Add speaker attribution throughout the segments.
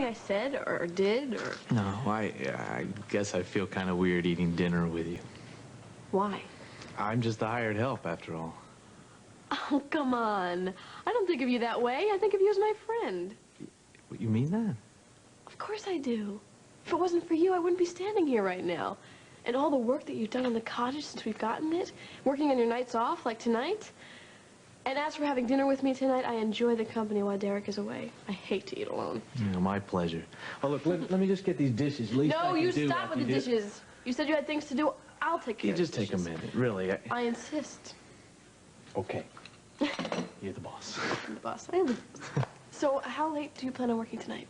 Speaker 1: I said or did or...
Speaker 2: No, I guess I feel kind of weird eating dinner with you.
Speaker 1: Why?
Speaker 2: I'm just the hired help, after all.
Speaker 1: Oh, come on. I don't think of you that way. I think of you as my friend.
Speaker 2: You mean that?
Speaker 1: Of course I do. If it wasn't for you, I wouldn't be standing here right now. And all the work that you've done on the cottage since we've gotten it, working on your nights off like tonight. And as for having dinner with me tonight, I enjoy the company while Derek is away. I hate to eat alone.
Speaker 2: Yeah, my pleasure. Oh, look, let me just get these dishes. Least
Speaker 1: no, you stop with the dishes. You said you had things to do. I'll take care of the dishes.
Speaker 2: You just take a minute, really.
Speaker 1: I insist.
Speaker 2: Okay. You're the boss.
Speaker 1: I'm the boss. I am the boss. So, how late do you plan on working tonight?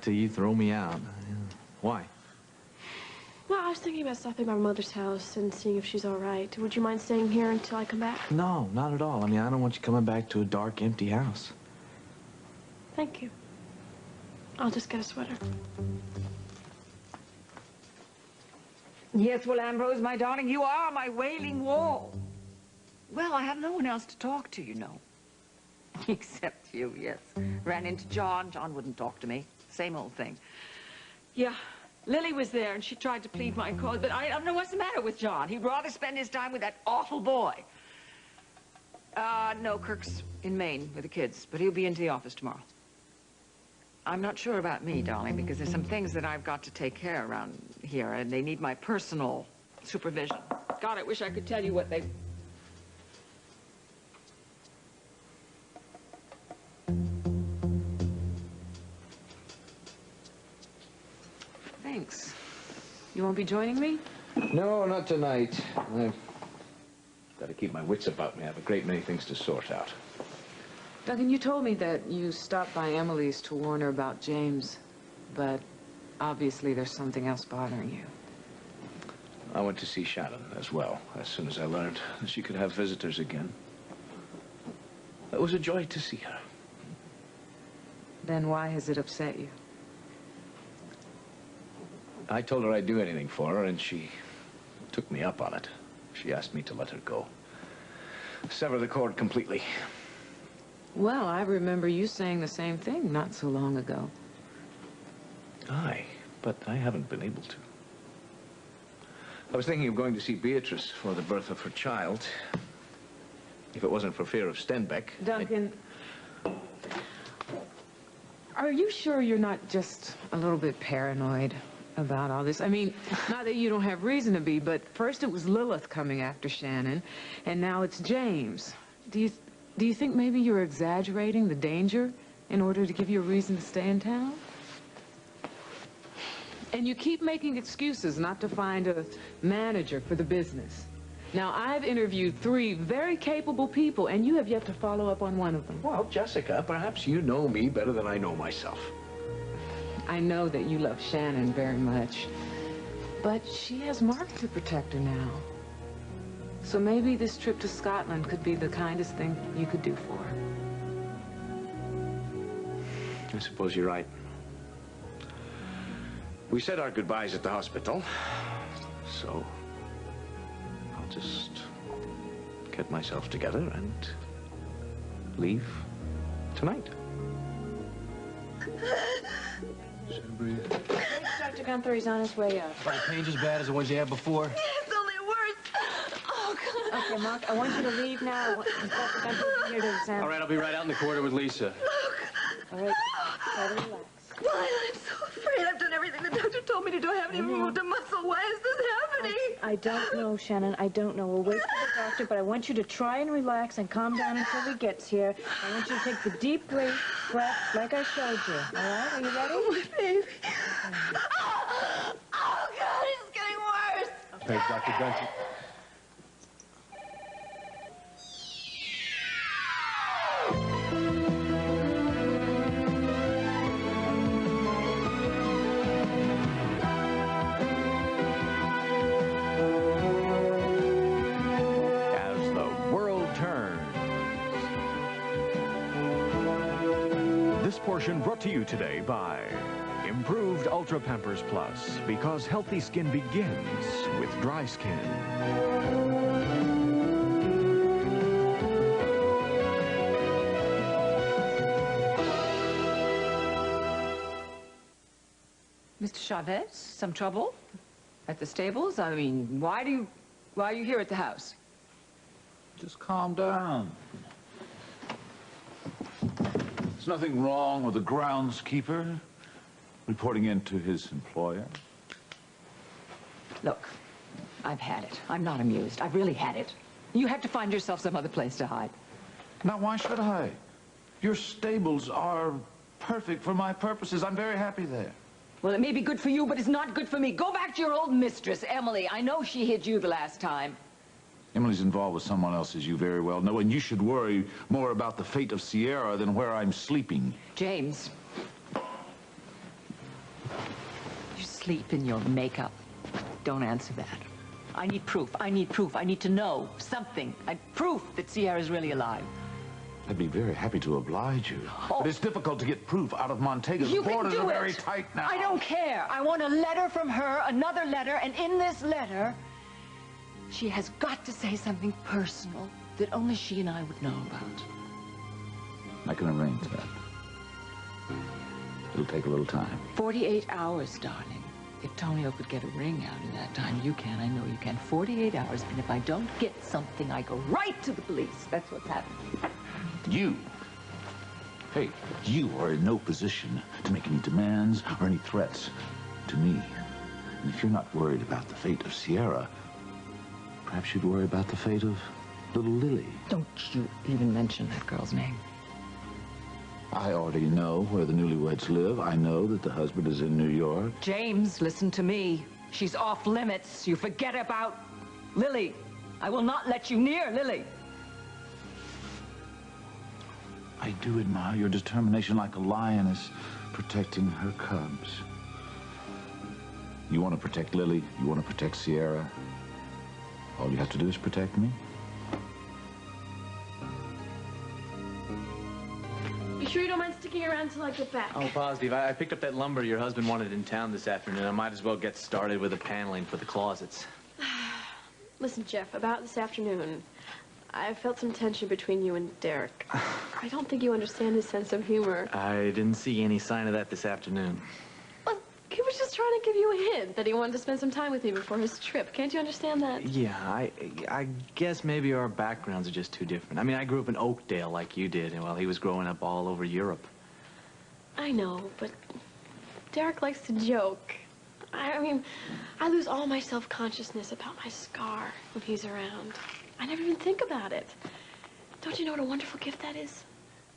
Speaker 2: Till you throw me out. Why?
Speaker 1: Well, I was thinking about stopping by my mother's house and seeing if she's all right. Would you mind staying here until I come back?
Speaker 2: No, not at all. I mean, I don't want you coming back to a dark, empty house.
Speaker 1: Thank you. I'll just get a sweater.
Speaker 3: Yes, well, Ambrose, my darling, you are my wailing wall. Well, I have no one else to talk to, you know. Except you, yes. Ran into John. John wouldn't talk to me. Same old thing. Yeah, Lily was there, and she tried to plead my cause, but I don't know what's the matter with John. He'd rather spend his time with that awful boy. No, Kirk's in Maine with the kids, but he'll be into the office tomorrow. I'm not sure about me, darling, because there's some things that I've got to take care of around here, and they need my personal supervision. God, I wish I could tell you what they... Thanks. You won't be joining me?
Speaker 4: No, not tonight. I've got to keep my wits about me. I have a great many things to sort out.
Speaker 5: Duncan, you told me that you stopped by Emily's to warn her about James, but obviously there's something else bothering you.
Speaker 4: I went to see Shannon as well, as soon as I learned that she could have visitors again. It was a joy to see her.
Speaker 5: Then why has it upset you?
Speaker 4: I told her I'd do anything for her, and she took me up on it. She asked me to let her go. Sever the cord completely.
Speaker 5: Well, I remember you saying the same thing not so long ago.
Speaker 4: Aye, but I haven't been able to. I was thinking of going to see Beatrice for the birth of her child. If it wasn't for fear of Stenbeck...
Speaker 5: Duncan, are you sure you're not just a little bit paranoid about all this? I mean, not that you don't have reason to be, but first it was Lilith coming after Shannon, and now it's James. Do you think maybe you're exaggerating the danger in order to give you a reason to stay in town? And you keep making excuses not to find a manager for the business. Now, I've interviewed 3 very capable people, and you have yet to follow up on one of them.
Speaker 4: Well, Jessica, perhaps you know me better than I know myself.
Speaker 5: I know that you love Shannon very much, but she has Mark to protect her now. So maybe this trip to Scotland could be the kindest thing you could do for her.
Speaker 4: I suppose you're right. We said our goodbyes at the hospital, so I'll just get myself together and leave tonight.
Speaker 1: Dr. Gunther, he's on his way up.
Speaker 6: Are the pains as bad as the ones you had before?
Speaker 1: It's only worse. Oh, God. Okay, Mark, I want you to leave now. Dr. Gunther is here to examine.
Speaker 6: All right, I'll be right out in the corridor with Lisa.
Speaker 1: All right, try to relax.
Speaker 7: Why, I'm so afraid. I've done everything the doctor told me to do. I haven't even moved a muscle. Why is this happening?
Speaker 8: I don't know, Shannon. I don't know. We'll wait for the doctor, but I want you to try and relax and calm down until he gets here. I want you to take the deep breath like I showed you. All right? Are you ready?
Speaker 7: Oh, my baby. Oh, God, it's getting worse.
Speaker 6: Thanks, Dr. Gunther.
Speaker 9: Portion brought to you today by Improved Ultra Pampers Plus, because healthy skin begins with dry skin.
Speaker 3: Mr. Chavez, some trouble? At the stables? I mean, why are you here at the house?
Speaker 10: Just calm down. There's nothing wrong with the groundskeeper reporting in to his employer.
Speaker 3: Look, I've had it. I'm not amused. I've really had it. You have to find yourself some other place to hide.
Speaker 10: Now, why should I? Your stables are perfect for my purposes. I'm very happy there.
Speaker 3: Well, it may be good for you, but it's not good for me. Go back to your old mistress, Emily. I know she hid you the last time.
Speaker 10: Emily's involved with someone else, as you very well know, and you should worry more about the fate of Sierra than where I'm sleeping.
Speaker 3: James. You sleep in your makeup. Don't answer that. I need proof. I need proof. I need to know something. Proof that Sierra's really alive.
Speaker 10: I'd be very happy to oblige you.
Speaker 3: Oh.
Speaker 10: But it's difficult to get proof out of Montega's.
Speaker 3: You
Speaker 10: The borders
Speaker 3: can do
Speaker 10: are very
Speaker 3: it.
Speaker 10: tight now.
Speaker 3: I don't care. I want a letter from her, another letter, and in this letter, she has got to say something personal that only she and I would know about.
Speaker 10: I can arrange that. It'll take a little time.
Speaker 3: 48 hours, darling. If Tonio could get a ring out in that time, you can. I know you can. 48 hours, and if I don't get something, I go right to the police. That's what's happening.
Speaker 10: You. Hey, you are in no position to make any demands or any threats to me. And if you're not worried about the fate of Sierra, perhaps you'd worry about the fate of little Lily.
Speaker 3: Don't you even mention that girl's name.
Speaker 10: I already know where the newlyweds live. I know that the husband is in New York.
Speaker 3: James, listen to me. She's off limits. You forget about Lily. I will not let you near Lily.
Speaker 10: I do admire your determination like a lioness protecting her cubs. You want to protect Lily, you want to protect Sierra. All you have to do is protect me.
Speaker 1: You sure you don't mind sticking around till I get back?
Speaker 2: Oh, positive. I picked up that lumber your husband wanted in town this afternoon. I might as well get started with the paneling for the closets.
Speaker 1: Listen, Jeff, about this afternoon, I felt some tension between you and Derek. I don't think you understand his sense of humor.
Speaker 2: I didn't see any sign of that this afternoon.
Speaker 1: Well, he was just trying to give you a hint that he wanted to spend some time with me before his trip. Can't you understand that?
Speaker 2: Yeah, I guess maybe our backgrounds are just too different. I mean, I grew up in Oakdale like you did, and while he was growing up all over Europe.
Speaker 1: I know, but Derek likes to joke. I mean, I lose all my self-consciousness about my scar when he's around. I never even think about it. Don't you know what a wonderful gift that is?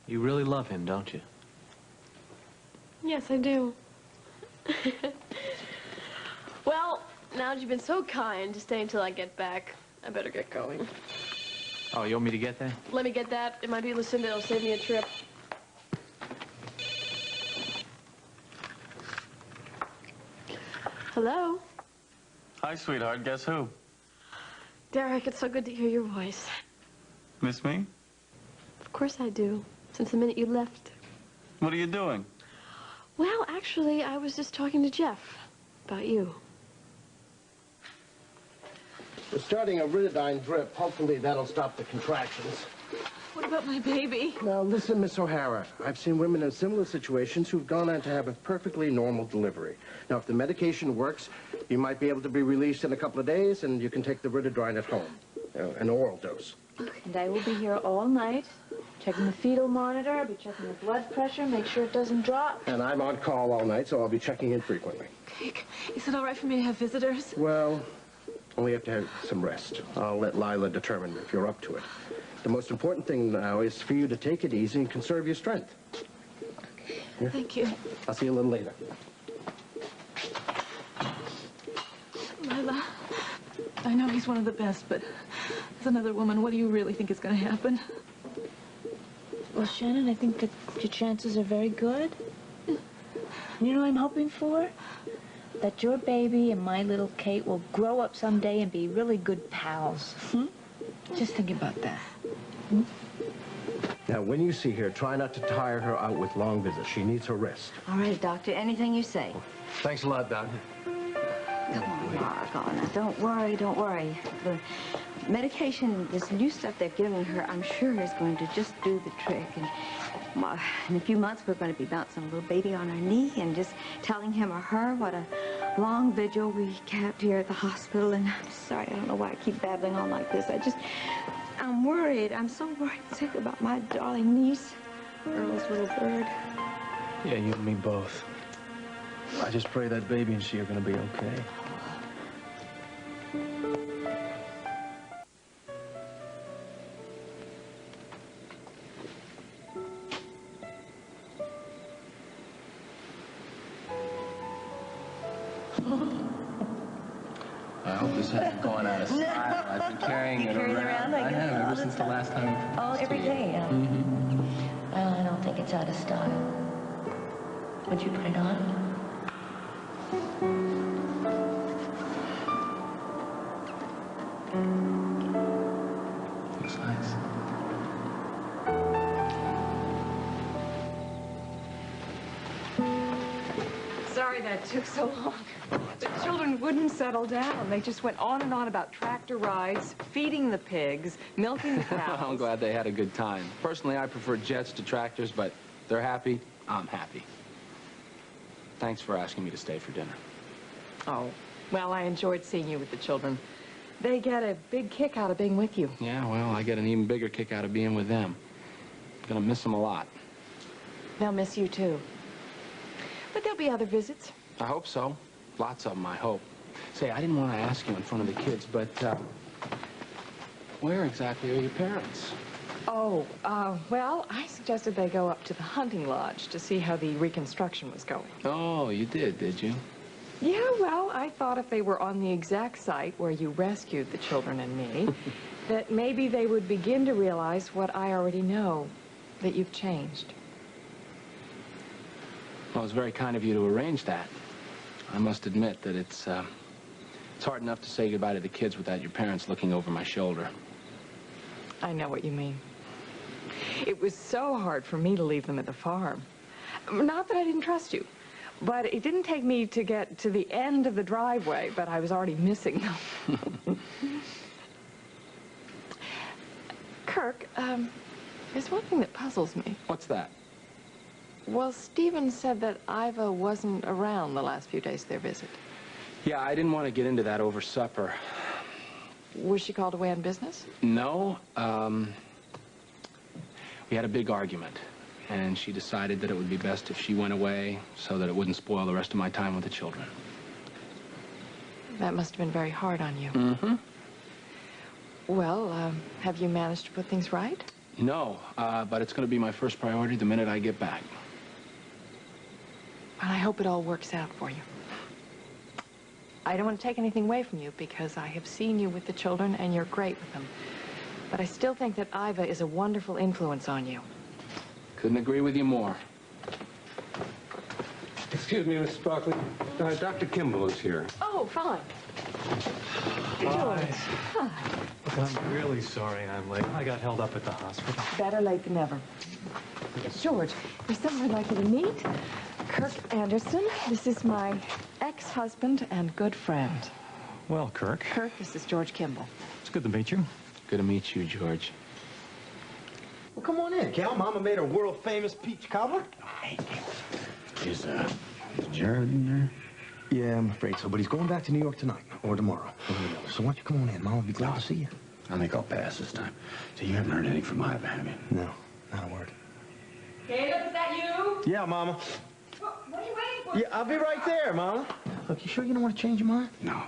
Speaker 2: You really love him, don't you?
Speaker 1: Yes, I do. Well, now that you've been so kind to stay until I get back, I better get going.
Speaker 2: Oh, you want me to get there?
Speaker 1: Let me get that. It might be Lucinda. It'll save me a trip. Hello?
Speaker 11: Hi, sweetheart. Guess who?
Speaker 1: Derek, it's so good to hear your voice.
Speaker 11: Miss me?
Speaker 1: Of course I do, since the minute you left.
Speaker 11: What are you doing?
Speaker 1: Well, actually, I was just talking to Jeff about you.
Speaker 12: We're starting a ridodine drip. Hopefully that'll stop the contractions.
Speaker 1: What about my baby?
Speaker 12: Now, listen, Miss O'Hara. I've seen women in similar situations who've gone on to have a perfectly normal delivery. Now, if the medication works, you might be able to be released in a couple of days, and you can take the ridodine at home, an oral dose.
Speaker 8: And I will be here all night, checking the fetal monitor, I'll be checking the blood pressure, make sure it doesn't drop.
Speaker 12: And I'm on call all night, so I'll be checking in frequently.
Speaker 1: Okay. Is it all right for me to have visitors?
Speaker 12: Well, we have to have some rest. I'll let Lila determine if you're up to it. The most important thing now is for you to take it easy and conserve your strength.
Speaker 1: Okay.
Speaker 12: Yeah?
Speaker 1: Thank you.
Speaker 12: I'll see you a little later.
Speaker 13: Lila, I know he's one of the best, but as another woman, what do you really think is going to happen?
Speaker 8: Well, Shannon, I think that your chances are very good. You know what I'm hoping for? That your baby and my little Kate will grow up someday and be really good pals. Just think about that.
Speaker 12: Now, when you see her, try not to tire her out with long visits. She needs her rest.
Speaker 7: All right, Doctor, anything you say.
Speaker 6: Thanks a lot, Doctor.
Speaker 7: Come on, Mark. Oh, now, don't worry, don't worry. The medication, this new stuff they're giving her, I'm sure is going to just do the trick. And Well, in a few months, we're going to be bouncing a little baby on our knee and just telling him or her what a long vigil we kept here at the hospital. And I'm sorry, I don't know why I keep babbling on like this. I'm worried. I'm so worried sick about my darling niece, Earl's little bird.
Speaker 6: Yeah, you and me both. I just pray that baby and she are going to be okay. I hope this hasn't gone out of style. I've been carrying it around. I have, ever since the last time.
Speaker 8: Oh, every day, yeah. Well, I don't think it's out of style. Would you put it on?
Speaker 6: Looks nice.
Speaker 3: Sorry that took so long. The children wouldn't settle down. They just went on and on about tractor rides, feeding the pigs, milking the cows.
Speaker 6: I'm glad they had a good time. Personally, I prefer jets to tractors, but they're happy, I'm happy. Thanks for asking me to stay for dinner.
Speaker 3: Oh, well, I enjoyed seeing you with the children. They get a big kick out of being with you.
Speaker 6: Yeah, well, I get an even bigger kick out of being with them. Gonna miss them a lot.
Speaker 3: They'll miss you, too. But there'll be other visits.
Speaker 6: I hope so. Lots of them, I hope. Say, I didn't want to ask you in front of the kids, but, where exactly are your parents?
Speaker 3: Oh, well, I suggested they go up to the hunting lodge to see how the reconstruction was going.
Speaker 6: Oh, you did you?
Speaker 3: Yeah, well, I thought if they were on the exact site where you rescued the children and me, that maybe they would begin to realize what I already know, that you've changed.
Speaker 6: Well, it was very kind of you to arrange that. I must admit that it's hard enough to say goodbye to the kids without your parents looking over my shoulder.
Speaker 3: I know what you mean. It was so hard for me to leave them at the farm. Not that I didn't trust you, but it didn't take me to get to the end of the driveway, but I was already missing them. Kirk, there's one thing that puzzles me.
Speaker 6: What's that?
Speaker 3: Well, Stephen said that Iva wasn't around the last few days of their visit.
Speaker 6: Yeah, I didn't want to get into that over supper.
Speaker 3: Was she called away on business?
Speaker 6: No, we had a big argument, and she decided that it would be best if she went away so that it wouldn't spoil the rest of my time with the children.
Speaker 3: That must have been very hard on you.
Speaker 6: Mm-hmm.
Speaker 3: Well, have you managed to put things right?
Speaker 6: No, but it's going to be my first priority the minute I get back.
Speaker 3: Well, I hope it all works out for you. I don't want to take anything away from you because I have seen you with the children and you're great with them. But I still think that Iva is a wonderful influence on you.
Speaker 6: Couldn't agree with you more.
Speaker 14: Excuse me, Miss Sparkley. Dr. Kimball is here.
Speaker 3: Oh, fine. George. Hi.
Speaker 15: Look, I'm really sorry I'm late. I got held up at the hospital.
Speaker 3: Better late than never. George, there's someone I'd like you to meet. Kirk Anderson. This is my ex-husband and good friend.
Speaker 15: Well, Kirk.
Speaker 3: Kirk, this is George Kimball.
Speaker 15: It's good to meet you.
Speaker 6: Good to meet you, George.
Speaker 16: Well, come on in, Cal. Mama made a world-famous peach cobbler.
Speaker 10: Is Jared in there?
Speaker 16: Yeah, I'm afraid so, but he's going back to New York tonight or tomorrow. So why don't you come on in? Mama will be glad to see you.
Speaker 10: I think I'll pass this time. So you haven't heard anything from Iva, have you?
Speaker 16: No, not a word.
Speaker 3: Caleb, is that you?
Speaker 16: Yeah, Mama.
Speaker 3: What are you waiting for?
Speaker 16: Yeah, I'll be right there, Mama. Look, you sure you don't want to change your mind?
Speaker 10: No.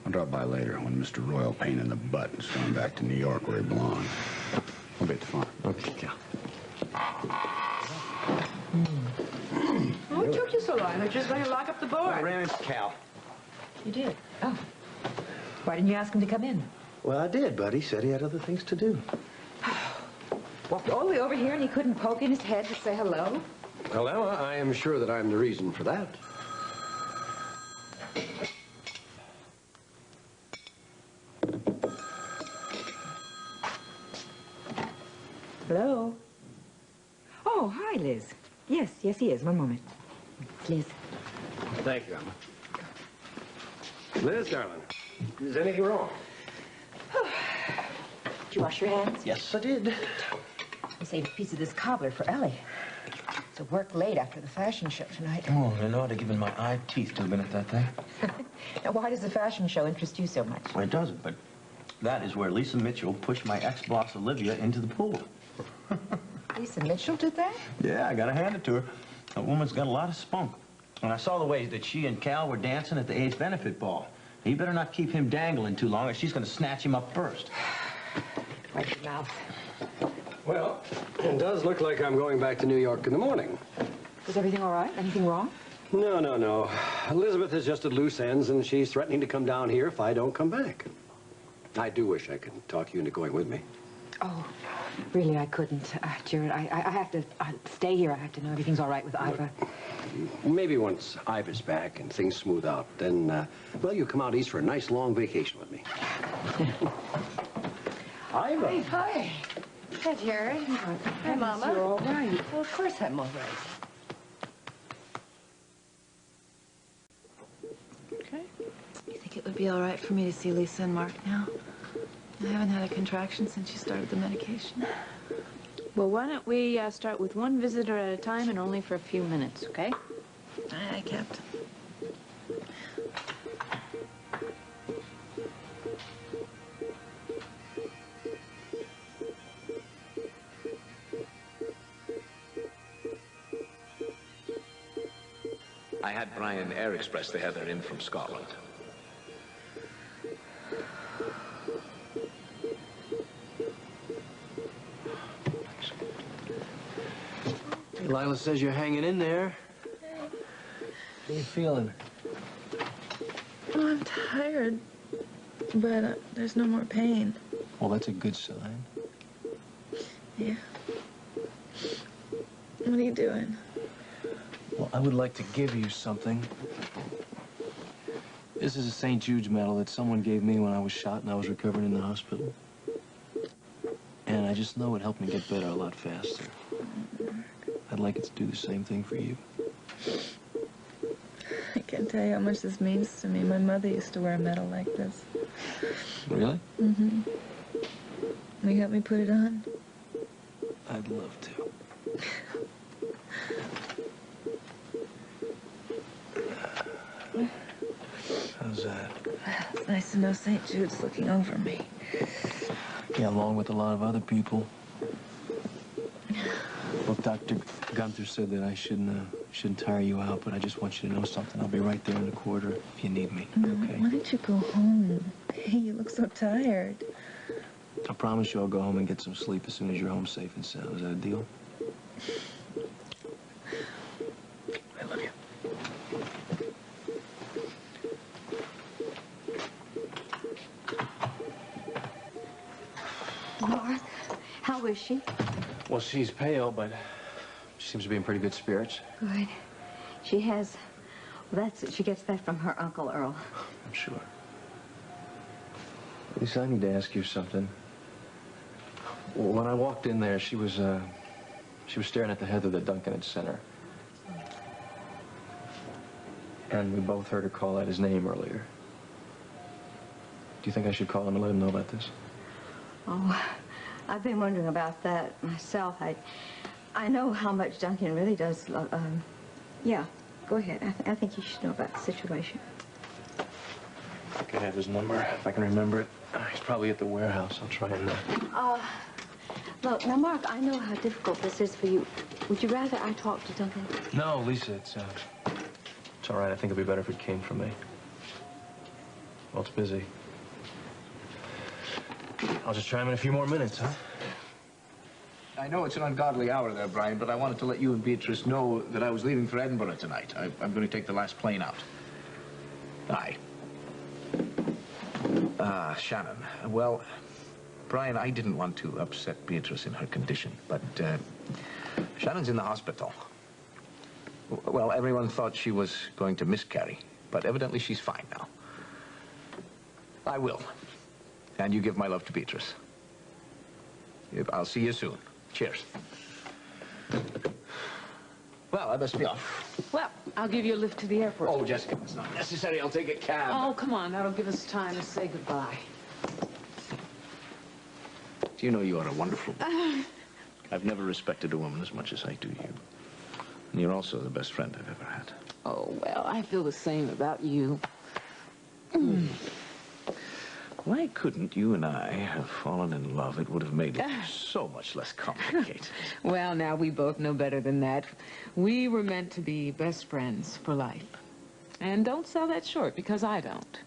Speaker 10: I'll drop by later when Mr. Royal Pain in the Butt is going back to New York where he belongs. I'll be at the farm.
Speaker 16: Okay, Cal.
Speaker 8: What took you so long? They're just going to lock up the board.
Speaker 16: I ran into Cal.
Speaker 8: You did? Oh. Why didn't you ask him to come in?
Speaker 16: Well, I did, but he said he had other things to do.
Speaker 8: Walked all the way over here and he couldn't poke in his head to say hello?
Speaker 14: Well, Emma, I am sure that I'm the reason for that.
Speaker 8: Hello? Oh, hi, Liz. Yes, he is. One moment. Liz.
Speaker 14: Thank you, Emma. Liz, darling, is anything wrong?
Speaker 8: Did you wash your hands?
Speaker 16: Yes, I did.
Speaker 8: Is
Speaker 17: save a piece of this cobbler for Ellie. So work late after the fashion show tonight.
Speaker 16: Oh, you know, I'd have given my eye teeth to have been at that thing.
Speaker 17: Now, why does the fashion show interest you so much?
Speaker 16: Well, it doesn't, but that is where Lisa Mitchell pushed my ex-boss, Olivia, into the pool.
Speaker 17: Lisa Mitchell did that?
Speaker 16: Yeah, I gotta hand it to her. That woman's got a lot of spunk. And I saw the way that she and Cal were dancing at the AIDS benefit ball. You better not keep him dangling too long, or she's gonna snatch him up first.
Speaker 17: Wipe your mouth.
Speaker 14: Well, it does look like I'm going back to New York in the morning.
Speaker 17: Is everything all right? Anything wrong?
Speaker 14: No, no, no. Elizabeth has just at loose ends, and she's threatening to come down here if I don't come back. I do wish I could talk you into going with me.
Speaker 17: Oh, really, I couldn't. Jared, I have to stay here. I have to know everything's all right with Iva.
Speaker 14: Maybe once Iva's back and things smooth out, then, well, you come out east for a nice long vacation with me. Iva.
Speaker 7: Hi. Hi, Jared. Hi, Mama.
Speaker 17: You're all right.
Speaker 7: Well, of course I'm all right.
Speaker 13: Okay.
Speaker 18: You think it would be all right for me to see Lisa and Mark now? I haven't had a contraction since you started the medication.
Speaker 8: Well, why don't we start with one visitor at a time and only for a few minutes, okay?
Speaker 18: Aye, aye, Captain.
Speaker 4: I had Brian Air Express the Heather in from Scotland.
Speaker 16: Lila says you're hanging in there. How you feeling?
Speaker 18: Oh, I'm tired, but there's no more pain.
Speaker 16: Well, that's a good sign.
Speaker 18: Yeah. What are you doing?
Speaker 15: Well, I would like to give you something. This is a St. Jude's medal that someone gave me when I was shot and I was recovering in the hospital. And I just know it helped me get better a lot faster. I'd like it to do the same thing for you.
Speaker 18: I can't tell you how much this means to me. My mother used to wear a medal like this.
Speaker 15: Really?
Speaker 18: Mm-hmm. Will you help me put it on?
Speaker 15: I'd love to. How's that?
Speaker 18: It's nice to know St. Jude's looking over me.
Speaker 15: Yeah, along with a lot of other people. Look, Dr. Gunther said that I shouldn't tire you out, but I just want you to know something. I'll be right there in the quarter if you need me, okay?
Speaker 18: Why don't you go home? Hey, you look so tired.
Speaker 15: I promise you I'll go home and get some sleep as soon as you're home safe and sound. Is that a deal? I love you.
Speaker 7: Mark, how is she?
Speaker 16: Well, she's pale, but she seems to be in pretty good spirits.
Speaker 7: Good. She has... Well, she gets that from her Uncle Earl.
Speaker 16: I'm sure. Lisa, I need to ask you something. When I walked in there, she was staring at the Heather that Duncan had sent her. And we both heard her call out his name earlier. Do you think I should call him and let him know about this?
Speaker 7: Oh, I've been wondering about that myself. I know how much Duncan really does love... yeah, go ahead. I think you should know about the situation.
Speaker 16: I could have his number if I can remember it. He's probably at the warehouse. I'll try and...
Speaker 7: Look, now, Mark, I know how difficult this is for you. Would you rather I talk to Duncan?
Speaker 16: No, Lisa, it's all right. I think it'd be better if it came from me. Well, it's busy. I'll just try him in a few more minutes, huh?
Speaker 4: I know it's an ungodly hour there, Brian, but I wanted to let you and Beatrice know that I was leaving for Edinburgh tonight. I'm going to take the last plane out. Aye. Shannon. Well, Brian, I didn't want to upset Beatrice in her condition, but Shannon's in the hospital. Well, everyone thought she was going to miscarry, but evidently she's fine now. I will. And you give my love to Beatrice. I'll see you soon. Cheers. Well, I best be off.
Speaker 5: Well, I'll give you a lift to the airport.
Speaker 4: Oh, Jessica, it's not necessary. I'll take a cab.
Speaker 5: Oh, come on. That'll give us time to say goodbye.
Speaker 4: Do you know you are a wonderful...
Speaker 18: I
Speaker 4: I've never respected a woman as much as I do you. And you're also the best friend I've ever had.
Speaker 5: Oh, well, I feel the same about you.
Speaker 4: Why couldn't you and I have fallen in love? It would have made it so much less complicated.
Speaker 5: Well, now we both know better than that. We were meant to be best friends for life. And don't sell that short, because I don't.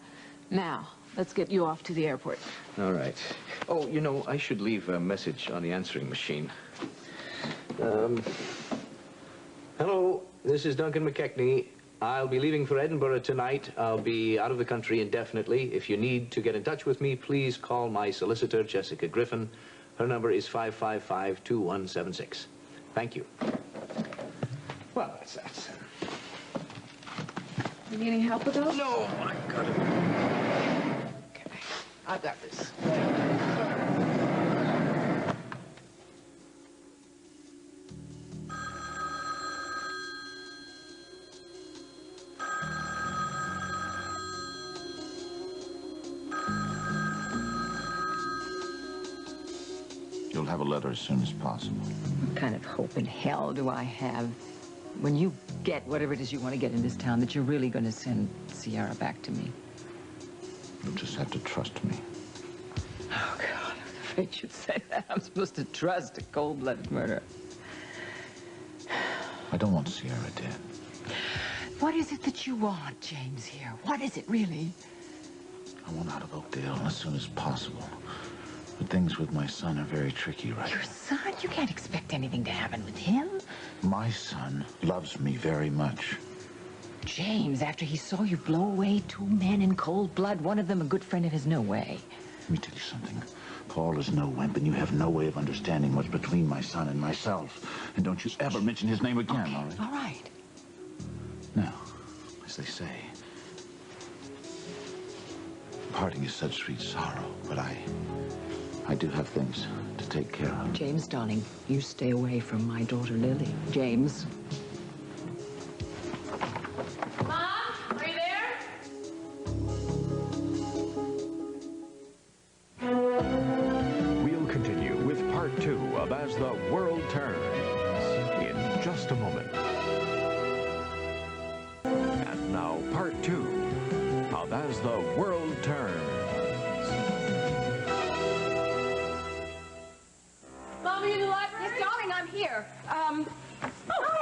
Speaker 5: Now, let's get you off to the airport.
Speaker 4: All right. Oh, you know, I should leave a message on the answering machine. Hello, this is Duncan McKechnie. I'll be leaving for Edinburgh tonight. I'll be out of the country indefinitely. If you need to get in touch with me, please call my solicitor, Jessica Griffin. Her number is 555-2176. Thank you. Well, that's that.
Speaker 5: You need any help with those?
Speaker 4: No, I got it.
Speaker 5: Okay, I've got this.
Speaker 10: You'll have a letter as soon as possible.
Speaker 3: What kind of hope in hell do I have when you get whatever it is you want to get in this town that you're really going to send Sierra back to me?
Speaker 10: You'll just have to trust me.
Speaker 3: Oh, God, I'm afraid you'd say that. I'm supposed to trust a cold-blooded murderer.
Speaker 10: I don't want Sierra dead.
Speaker 3: What is it that you want, James, here? What is it, really?
Speaker 10: I want out of Oakdale as soon as possible. But things with my son are very tricky right now.
Speaker 3: Your son? You can't expect anything to happen with him.
Speaker 10: My son loves me very much.
Speaker 3: James, after he saw you blow away 2 men in cold blood, one of them a good friend of his, no way.
Speaker 10: Let me tell you something. Paul is no wimp, and you have no way of understanding what's between my son and myself. And don't you ever mention his name again, all right?
Speaker 3: All right.
Speaker 10: Now, as they say, parting is such sweet sorrow, but I do have things to take care of.
Speaker 3: James, darling, you stay away from my daughter, Lily. James.
Speaker 1: Mom, are you there?
Speaker 9: We'll continue with part 2 of As the World Turns in just a moment. And now part 2 of As the World Turns.
Speaker 1: Mom, are you in the library?
Speaker 7: Yes, darling, I'm here.
Speaker 1: Hi,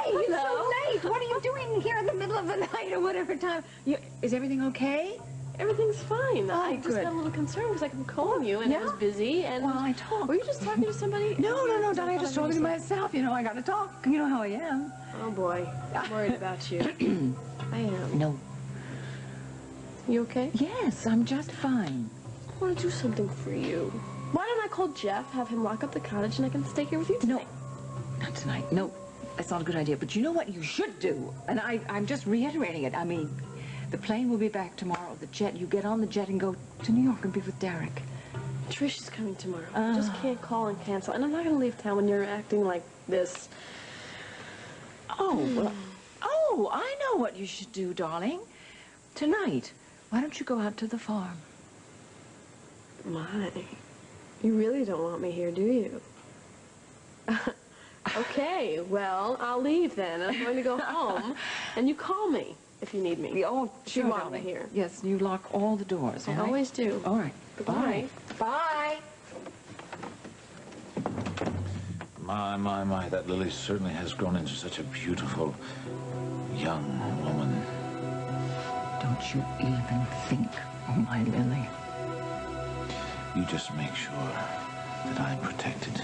Speaker 7: It's so late. What are you doing here in the middle of the night or whatever time? Is everything okay?
Speaker 1: Everything's fine.
Speaker 7: Oh,
Speaker 1: I just
Speaker 7: good.
Speaker 1: got a little concerned because I kept calling you and I was busy and...
Speaker 7: Well, I talked.
Speaker 1: Were you just talking to somebody?
Speaker 7: No, darling, I just talking to myself. You know, I gotta talk. You know how I am.
Speaker 1: Oh, boy. I'm worried about you. I am.
Speaker 3: No.
Speaker 1: You okay?
Speaker 3: Yes, I'm just fine.
Speaker 1: I want to do something for you. Why don't I call Jeff, have him lock up the cottage, and I can stay here with you tonight?
Speaker 3: No, not tonight. No, that's not a good idea. But you know what you should do? And I'm just reiterating it. I mean, the plane will be back tomorrow. The jet, you get on the jet and go to New York and be with Derek.
Speaker 1: Trish is coming tomorrow. I just can't call and cancel. And I'm not going to leave town when you're acting like this.
Speaker 3: Oh, well, oh, I know what you should do, darling. Tonight, why don't you go out to the farm?
Speaker 1: My. You really don't want me here, do you? Okay, well, I'll leave then. I'm going to go home. And you call me if you need me.
Speaker 3: Oh,
Speaker 1: If you
Speaker 3: sure,
Speaker 1: want
Speaker 3: darling.
Speaker 1: me here.
Speaker 3: Yes, you lock all the doors, all
Speaker 1: I
Speaker 3: right?
Speaker 1: always do.
Speaker 3: All right.
Speaker 1: Goodbye.
Speaker 3: Bye.
Speaker 10: My, that Lily certainly has grown into such a beautiful young woman.
Speaker 3: Don't you even think of my Lily.
Speaker 10: You just make sure that I'm protected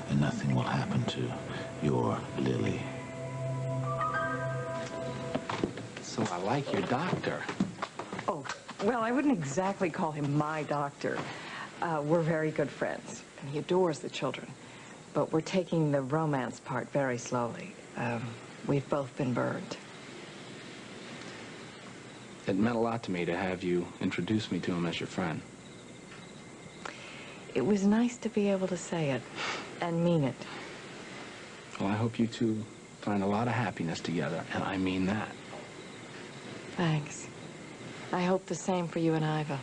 Speaker 10: and nothing will happen to your Lily.
Speaker 6: So I like your doctor.
Speaker 3: Oh, well, I wouldn't exactly call him my doctor. We're very good friends, and he adores the children. But we're taking the romance part very slowly. We've both been burned.
Speaker 6: It meant a lot to me to have you introduce me to him as your friend.
Speaker 3: It was nice to be able to say it and mean it.
Speaker 6: Well, I hope you two find a lot of happiness together, and I mean that.
Speaker 3: Thanks. I hope the same for you and Iva.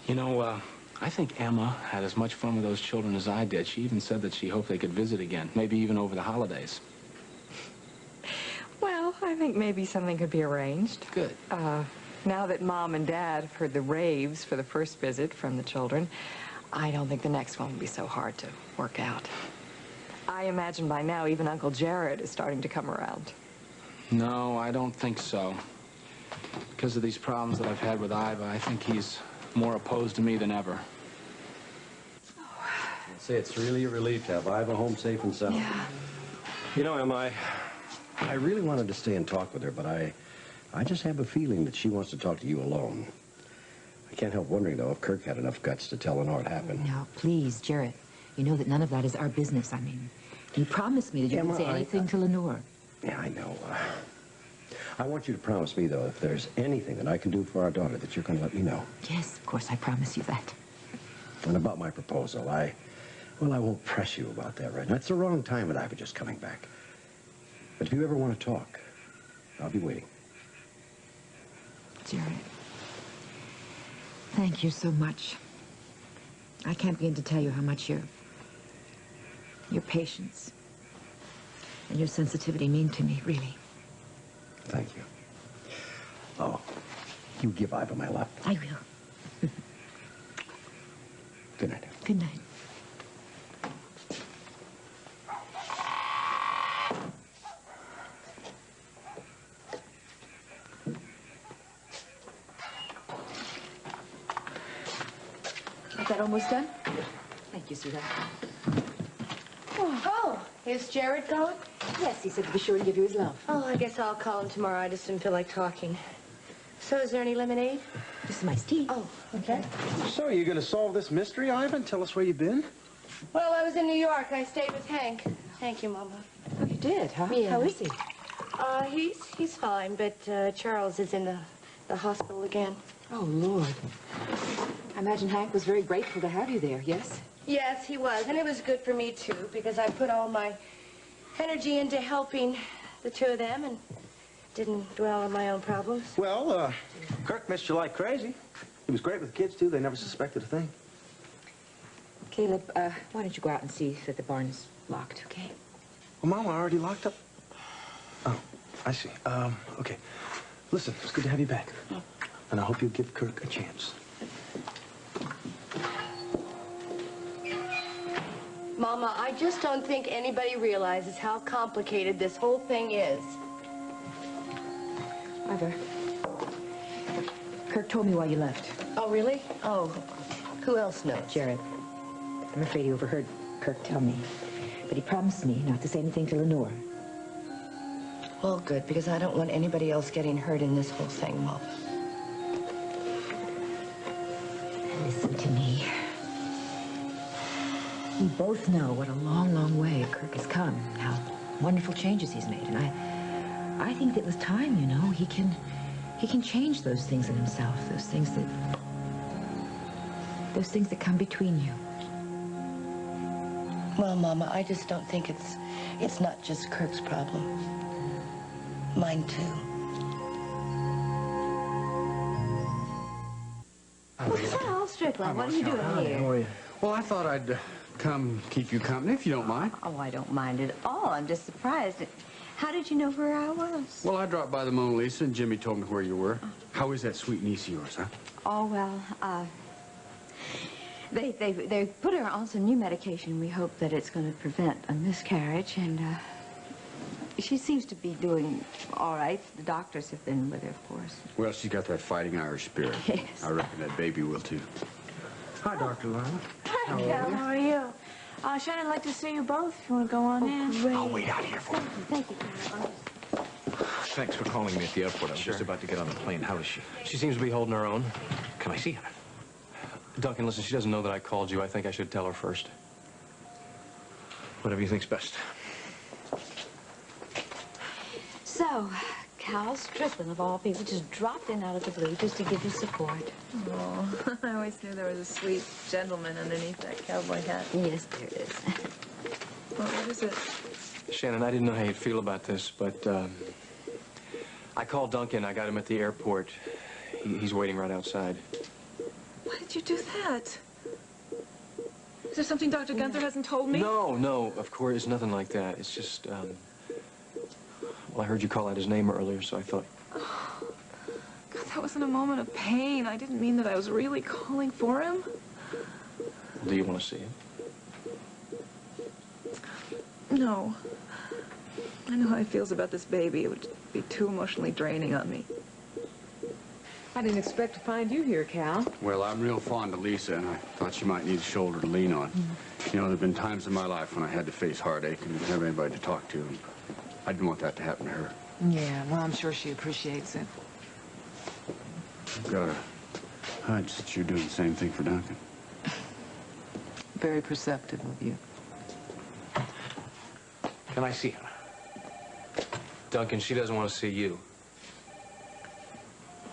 Speaker 6: You know, I think Emma had as much fun with those children as I did. She even said that she hoped they could visit again, maybe even over the holidays.
Speaker 17: Well, I think maybe something could be arranged.
Speaker 6: Good.
Speaker 17: Now that Mom and Dad have heard the raves for the first visit from the children, I don't think the next one will be so hard to work out. I imagine by now even Uncle Jared is starting to come around.
Speaker 6: No, I don't think so. Because of these problems that I've had with Iva, I think he's more opposed to me than ever.
Speaker 14: I'd say it's really a relief to have Iva home safe and sound.
Speaker 17: Yeah.
Speaker 14: You know, Emma, I really wanted to stay and talk with her, but I just have a feeling that she wants to talk to you alone. I can't help wondering, though, if Kirk had enough guts to tell Lenore what happened.
Speaker 17: Now, please, Jared, you know that none of that is our business. I mean, you promised me that you
Speaker 14: Emma,
Speaker 17: wouldn't say anything to Lenore.
Speaker 14: Yeah, I know. I want you to promise me, though, if there's anything that I can do for our daughter, that you're going to let me know.
Speaker 17: Yes, of course, I promise you that.
Speaker 14: And about my proposal, I won't press you about that right now. It's the wrong time, and Iva just coming back. But if you ever want to talk, I'll be waiting.
Speaker 17: Jared, thank you so much. I can't begin to tell you how much your patience and your sensitivity mean to me, really.
Speaker 14: Thank you. Oh, you give Iva my love.
Speaker 17: I will.
Speaker 14: Good night.
Speaker 17: Good night. Is that almost done? Thank you, sweetheart.
Speaker 1: Oh, is Jared going?
Speaker 17: Yes, he said to be sure to give you his love.
Speaker 1: Oh, I guess I'll call him tomorrow. I just didn't feel like talking. So is there any lemonade?
Speaker 17: This is my tea.
Speaker 1: Oh, okay.
Speaker 12: So, you gonna solve this mystery, Ivan? Tell us where you've been?
Speaker 1: Well, I was in New York. I stayed with Hank. Thank you, Mama.
Speaker 17: Oh, you did, huh?
Speaker 1: Yeah.
Speaker 17: How is he?
Speaker 1: He's fine, but Charles is in the hospital again.
Speaker 17: Oh, Lord. I imagine Hank was very grateful to have you there, yes?
Speaker 1: Yes, he was, and it was good for me, too, because I put all my energy into helping the two of them and didn't dwell on my own problems.
Speaker 16: Well, Kirk missed you like crazy. He was great with the kids, too. They never suspected a thing.
Speaker 17: Caleb, why don't you go out and see that the barn is locked, okay?
Speaker 16: Well, Mama already locked up. Oh, I see. Okay. Listen, it's good to have you back. And I hope you'll give Kirk a chance.
Speaker 1: Mama, I just don't think anybody realizes how complicated this whole thing is.
Speaker 17: Iva, Kirk told me why you left.
Speaker 1: Oh, really? Oh, who else knows?
Speaker 17: Jared. I'm afraid he overheard Kirk tell me. But he promised me not to say anything to Lenore.
Speaker 1: Well, good, because I don't want anybody else getting hurt in this whole thing, Mama.
Speaker 17: Listen to me. We both know what a long, long way Kirk has come, how wonderful changes he's made, and I think that with time, you know, he can change those things in himself, those things that come between you.
Speaker 1: Well, Mama, I just don't think it's not just Kirk's problem. Mine, too.
Speaker 7: What's that, Al Strickland? What are you doing here?
Speaker 2: How are you?
Speaker 19: Well, I thought I'd come keep you company, if you don't mind.
Speaker 7: Oh, I don't mind at all. I'm just surprised. How did you know where I was?
Speaker 19: Well, I dropped by the Mona Lisa, and Jimmy told me where you were. How is that sweet niece of yours, huh?
Speaker 7: Oh, well, they put her on some new medication. We hope that it's going to prevent a miscarriage, and she seems to be doing all right. The doctors have been with her, of course.
Speaker 19: Well, she's got that fighting Irish spirit.
Speaker 7: Yes.
Speaker 19: I reckon that baby will, too.
Speaker 12: Hi, Dr. Lila.
Speaker 13: Hi, Cal. How are you? Shannon, I'd like to see you both if you want to go on in.
Speaker 7: Great.
Speaker 19: I'll wait out here for you.
Speaker 7: Thank you.
Speaker 4: Thanks for calling me at the airport. I was just about to get on the plane. How is she?
Speaker 15: She seems to be holding her own.
Speaker 4: Can I see her?
Speaker 15: Duncan, listen, she doesn't know that I called you. I think I should tell her first.
Speaker 4: Whatever you think's best.
Speaker 8: So, Cal Strickland, of all people, just dropped in out of the blue just to give you support.
Speaker 18: Oh, I always knew there was a sweet gentleman underneath that cowboy hat.
Speaker 8: Yes, there is.
Speaker 18: Well, what is it?
Speaker 15: Shannon, I didn't know how you'd feel about this, but I called Duncan. I got him at the airport. He's waiting right outside.
Speaker 18: Why did you do that?
Speaker 13: there something Dr. Gunther hasn't told me?
Speaker 15: No, of course, nothing like that. It's just, well, I heard you call out his name earlier, so I thought...
Speaker 13: God, that wasn't a moment of pain. I didn't mean that I was really calling for him.
Speaker 15: Do you want to see him?
Speaker 13: No. I know how he feels about this baby. It would be too emotionally draining on me.
Speaker 5: I didn't expect to find you here, Cal.
Speaker 19: Well, I'm real fond of Lisa, and I thought she might need a shoulder to lean on. You know, there have been times in my life when I had to face heartache and didn't have anybody to talk to. And I didn't want that to happen to her.
Speaker 5: Yeah, well, I'm sure she appreciates it.
Speaker 19: I've got a hunch that you're doing the same thing for Duncan.
Speaker 5: Very perceptive of you.
Speaker 4: Can I see her?
Speaker 15: Duncan, she doesn't want to see you.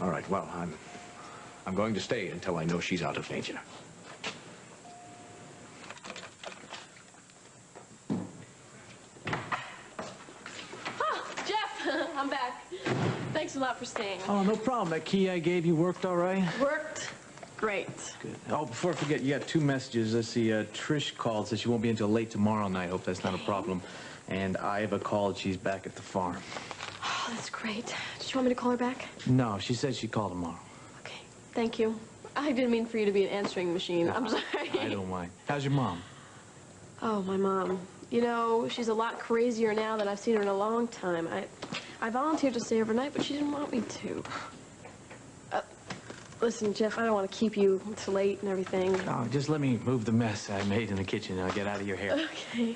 Speaker 4: All right, well, I'm going to stay until I know she's out of danger.
Speaker 1: Oh, Jeff, I'm back. Thanks a lot for staying.
Speaker 2: Oh, no problem. That key I gave you worked all right?
Speaker 1: Worked great.
Speaker 2: Good. Oh, before I forget, you got 2 messages. Let's see, Trish called, said she won't be until late tomorrow night. Hope that's not a problem. And Iva called, she's back at the farm.
Speaker 1: Oh, that's great. Did you want me to call her back?
Speaker 2: No, she said she'd call tomorrow.
Speaker 1: Okay, thank you. I didn't mean for you to be an answering machine. I'm sorry.
Speaker 2: I don't mind. How's your mom?
Speaker 1: Oh, my mom. You know, she's a lot crazier now than I've seen her in a long time. I volunteered to stay overnight, but she didn't want me to. Listen, Jeff, I don't want to keep you till late and everything.
Speaker 2: Oh, just let me move the mess I made in the kitchen and I'll get out of your hair.
Speaker 1: Okay.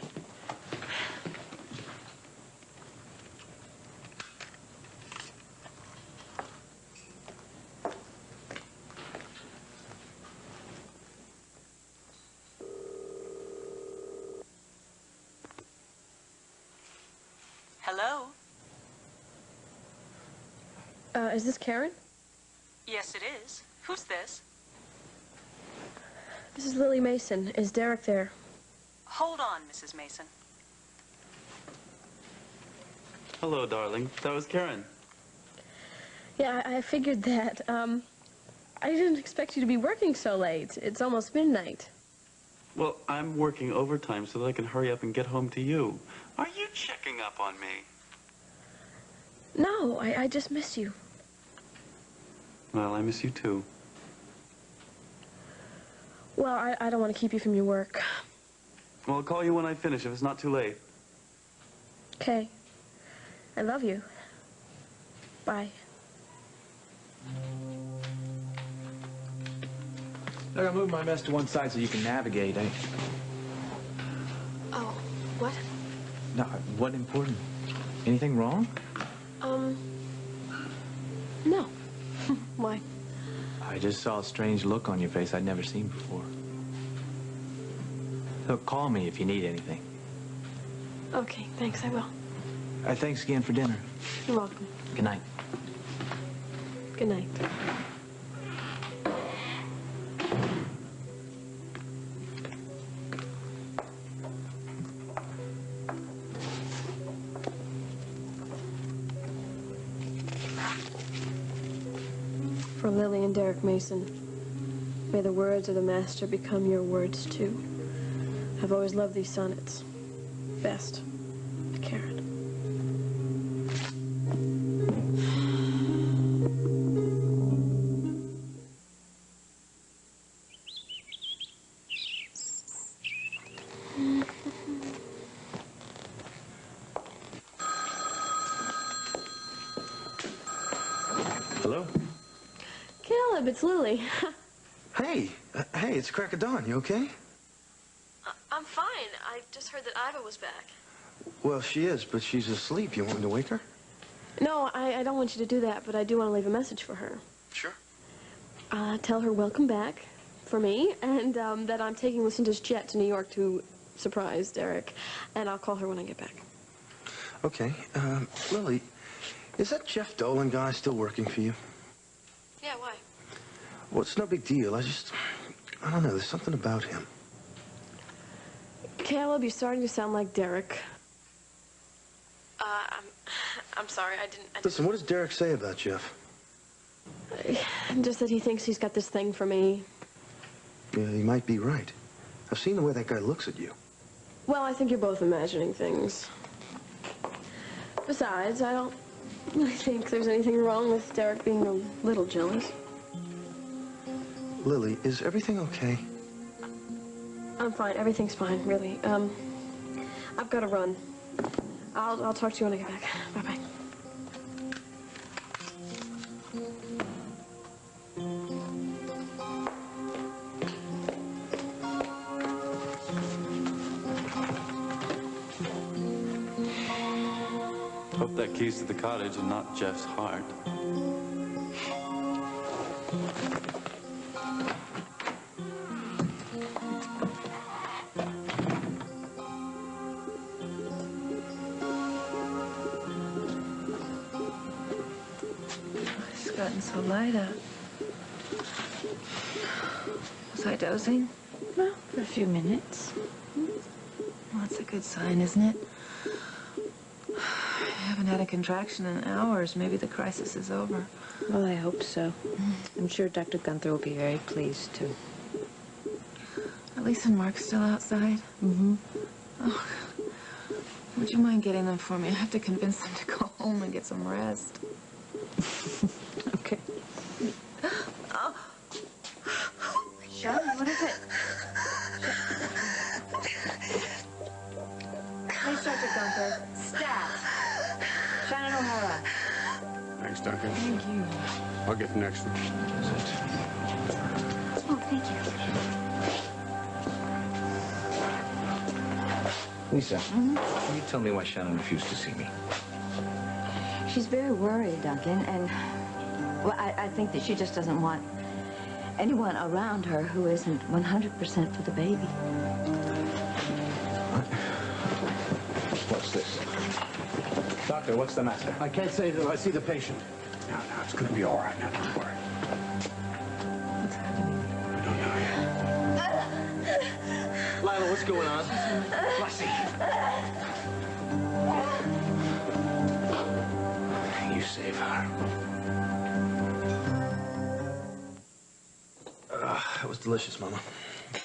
Speaker 20: Hello?
Speaker 1: Is this Karen?
Speaker 20: Yes, it is. Who's this?
Speaker 1: This is Lily Mason. Is Derek there?
Speaker 20: Hold on, Mrs. Mason.
Speaker 11: Hello, darling. That was Karen.
Speaker 1: Yeah, I figured that. I didn't expect you to be working so late. It's almost midnight.
Speaker 11: Well, I'm working overtime so that I can hurry up and get home to you. Are you checking up on me?
Speaker 1: No, I just miss you.
Speaker 11: Well, I miss you too.
Speaker 1: Well, I don't want to keep you from your work.
Speaker 11: Well, I'll call you when I finish if it's not too late.
Speaker 1: Okay. I love you. Bye.
Speaker 2: I gotta move my mess to one side so you can navigate, eh?
Speaker 1: Oh, what?
Speaker 2: No, what important? Anything wrong?
Speaker 1: No. Why?
Speaker 2: I just saw a strange look on your face I'd never seen before. So call me if you need anything.
Speaker 1: Okay, thanks, I will.
Speaker 2: Thanks again for dinner.
Speaker 1: You're welcome.
Speaker 2: Good night.
Speaker 1: Good night. For Lily and Derek Mason, may the words of the master become your words too. I've always loved these sonnets. Best, Karen.
Speaker 21: Hello?
Speaker 1: Caleb, it's Lily.
Speaker 21: Hey, it's crack of dawn. You okay?
Speaker 1: I'm fine. I just heard that Iva was back.
Speaker 21: Well, she is, but she's asleep. You want me to wake her?
Speaker 1: No, I don't want you to do that, but I do want to leave a message for her.
Speaker 21: Sure.
Speaker 1: Tell her welcome back for me, and that I'm taking Lucinda's jet to New York to surprise Derek, and I'll call her when I get back.
Speaker 21: Okay. Lily, is that Jeff Dolan guy still working for you?
Speaker 1: Yeah, why?
Speaker 21: Well, it's no big deal. I don't know. There's something about him.
Speaker 1: Caleb, you're starting to sound like Derek. I'm sorry, I didn't...
Speaker 21: Listen, what does Derek say about Jeff?
Speaker 1: Just that he thinks he's got this thing for me.
Speaker 21: Yeah, he might be right. I've seen the way that guy looks at you.
Speaker 1: Well, I think you're both imagining things. Besides, I don't really think there's anything wrong with Derek being a little jealous.
Speaker 21: Lily, is everything okay?
Speaker 1: I'm fine. Everything's fine, really. I've got to run. I'll talk to you when I get back. Bye-bye.
Speaker 11: Hope that key's to the cottage and not Jeff's heart.
Speaker 18: It's gotten so light out. Was I dozing?
Speaker 8: Well, for a few minutes.
Speaker 18: Well, that's a good sign, isn't it? I haven't had a contraction in hours. Maybe the crisis is over.
Speaker 8: Well, I hope so. I'm sure Dr. Gunther will be very pleased, too.
Speaker 18: Are Lisa and Mark still outside?
Speaker 8: Mm-hmm.
Speaker 18: Oh, would you mind getting them for me? I have to convince them to go home and get some rest.
Speaker 8: Okay.
Speaker 18: Oh. Shannon, what is it?
Speaker 17: Please, Dr. Gunther. Stat. Shannon O'Hara.
Speaker 19: Thanks, Duncan.
Speaker 18: Thank you.
Speaker 19: I'll get the next one.
Speaker 7: Oh, thank you.
Speaker 4: Lisa, can you tell me why Shannon refused to see me?
Speaker 7: She's very worried, Duncan, and, well, I think that she just doesn't want anyone around her who isn't 100% for the baby.
Speaker 4: What's this? Doctor, what's the matter?
Speaker 12: I can't say that I see the patient.
Speaker 19: Now, it's gonna be all right. Now, don't worry.
Speaker 18: What's happening?
Speaker 19: I don't know yet.
Speaker 21: Lila, what's going on?
Speaker 4: Flossie! You save her.
Speaker 21: That was delicious, Mama.
Speaker 8: Did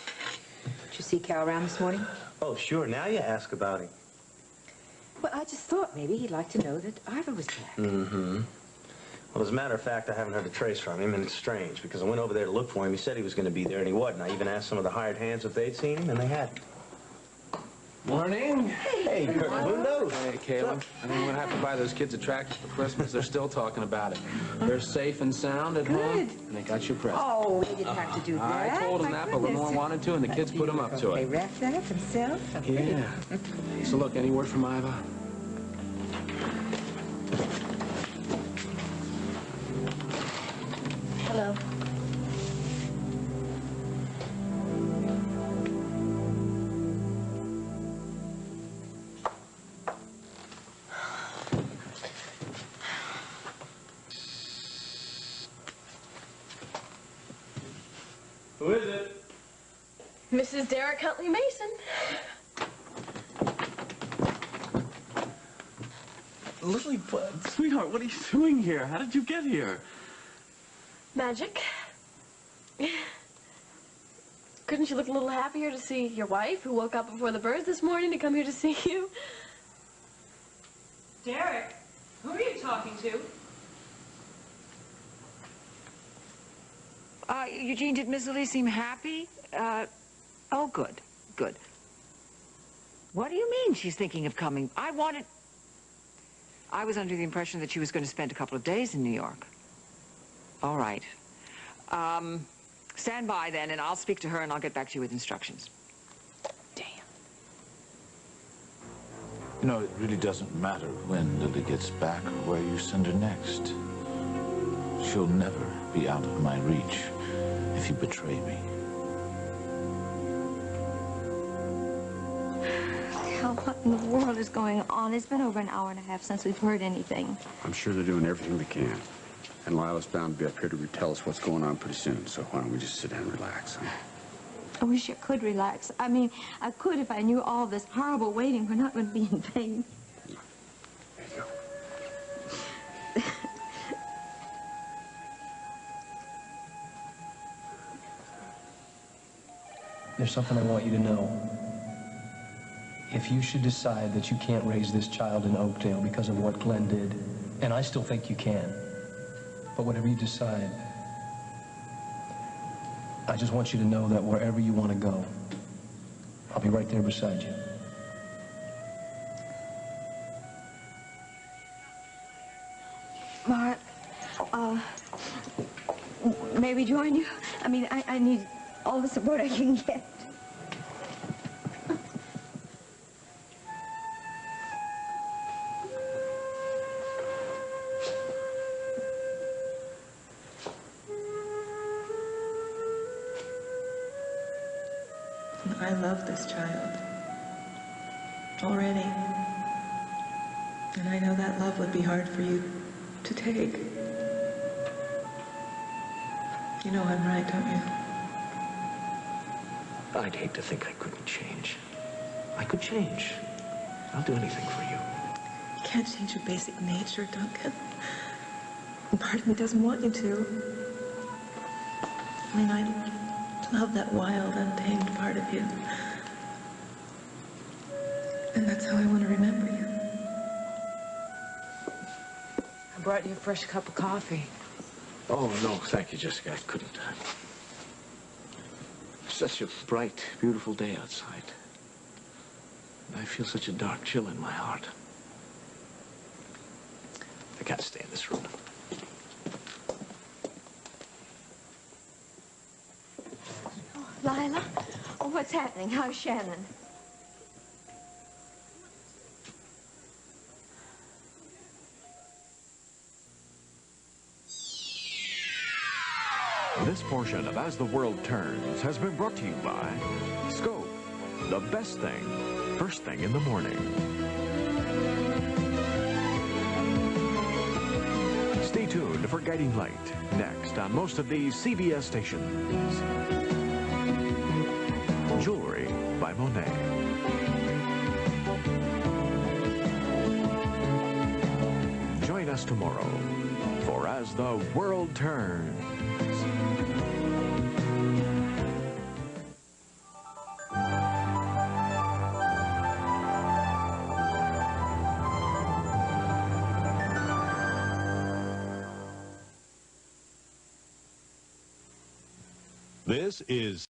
Speaker 8: you see Cal around this morning?
Speaker 21: Oh, sure. Now you ask about him.
Speaker 8: Well, I just thought maybe he'd like to know that Ivor was back.
Speaker 21: Mm-hmm. Well, as a matter of fact, I haven't heard a trace from him, and it's strange, because I went over there to look for him. He said he was going to be there, and he wasn't. I even asked some of the hired hands if they'd seen him, and they hadn't.
Speaker 6: Morning.
Speaker 21: Hey, Kurt, who knows?
Speaker 6: Hey, Caleb. I think I'm going to have to buy those kids a tractor for Christmas. They're still talking about it. They're safe and sound at home, and they got your present.
Speaker 8: Oh, you didn't have to do that.
Speaker 6: I told them
Speaker 8: My
Speaker 6: that, but Lenore
Speaker 8: goodness.
Speaker 6: wanted to, and the kids put them up to
Speaker 8: They
Speaker 6: it.
Speaker 8: wrapped that up themselves.
Speaker 6: Yeah. So look, any word from Ivor?
Speaker 7: Hello.
Speaker 11: Who is it?
Speaker 1: Mrs. Derek Huntley Mason.
Speaker 11: Lily, sweetheart, what are you doing here? How did you get here?
Speaker 1: Magic. Couldn't you look a little happier to see your wife, who woke up before the birds this morning to come here to see you?
Speaker 17: Derek, who are you talking to?
Speaker 3: Eugene, did Miss Lily seem happy? Oh, good, good. What do you mean she's thinking of coming? I was under the impression that she was going to spend a couple of days in New York. All right. Stand by then, and I'll speak to her, and I'll get back to you with instructions.
Speaker 10: You know, it really doesn't matter when Lily gets back or where you send her next. She'll never be out of my reach if you betray me.
Speaker 7: Cal, what in the world is going on? It's been over an hour and a half since we've heard anything.
Speaker 19: I'm sure they're doing everything they can. And Lila's bound to be up here to tell us what's going on pretty soon, so why don't we just sit down and relax, huh?
Speaker 7: I wish I could relax. I mean, I could if I knew all this horrible waiting were not going to be in vain.
Speaker 19: There you go.
Speaker 15: there's something I want you to know. If you should decide that you can't raise this child in Oakdale because of what Glenn did, and I still think you can, but whatever you decide, I just want you to know that wherever you want to go, I'll be right there beside you.
Speaker 7: Mark, may we join you? I mean, I need all the support I can get.
Speaker 13: I love this child. Already. And I know that love would be hard for you to take. You know I'm right, don't you?
Speaker 4: I'd hate to think I couldn't change. I could change. I'll do anything for you.
Speaker 13: You can't change your basic nature, Duncan. And part of me doesn't want you to. I mean, I love that wild, untamed part of you. And that's how I want to remember you.
Speaker 5: I brought you a fresh cup of coffee.
Speaker 4: Oh, no, thank you, Jessica. I couldn't. Such a bright, beautiful day outside. I feel such a dark chill in my heart. I can't stay in this room.
Speaker 7: Lila? Oh, what's happening? How's Shannon?
Speaker 9: This portion of As the World Turns has been brought to you by Scope, the best thing, first thing in the morning. Stay tuned for Guiding Light, next on most of these CBS stations. Jewelry by Monet. Join us tomorrow for As the World Turns.
Speaker 22: This is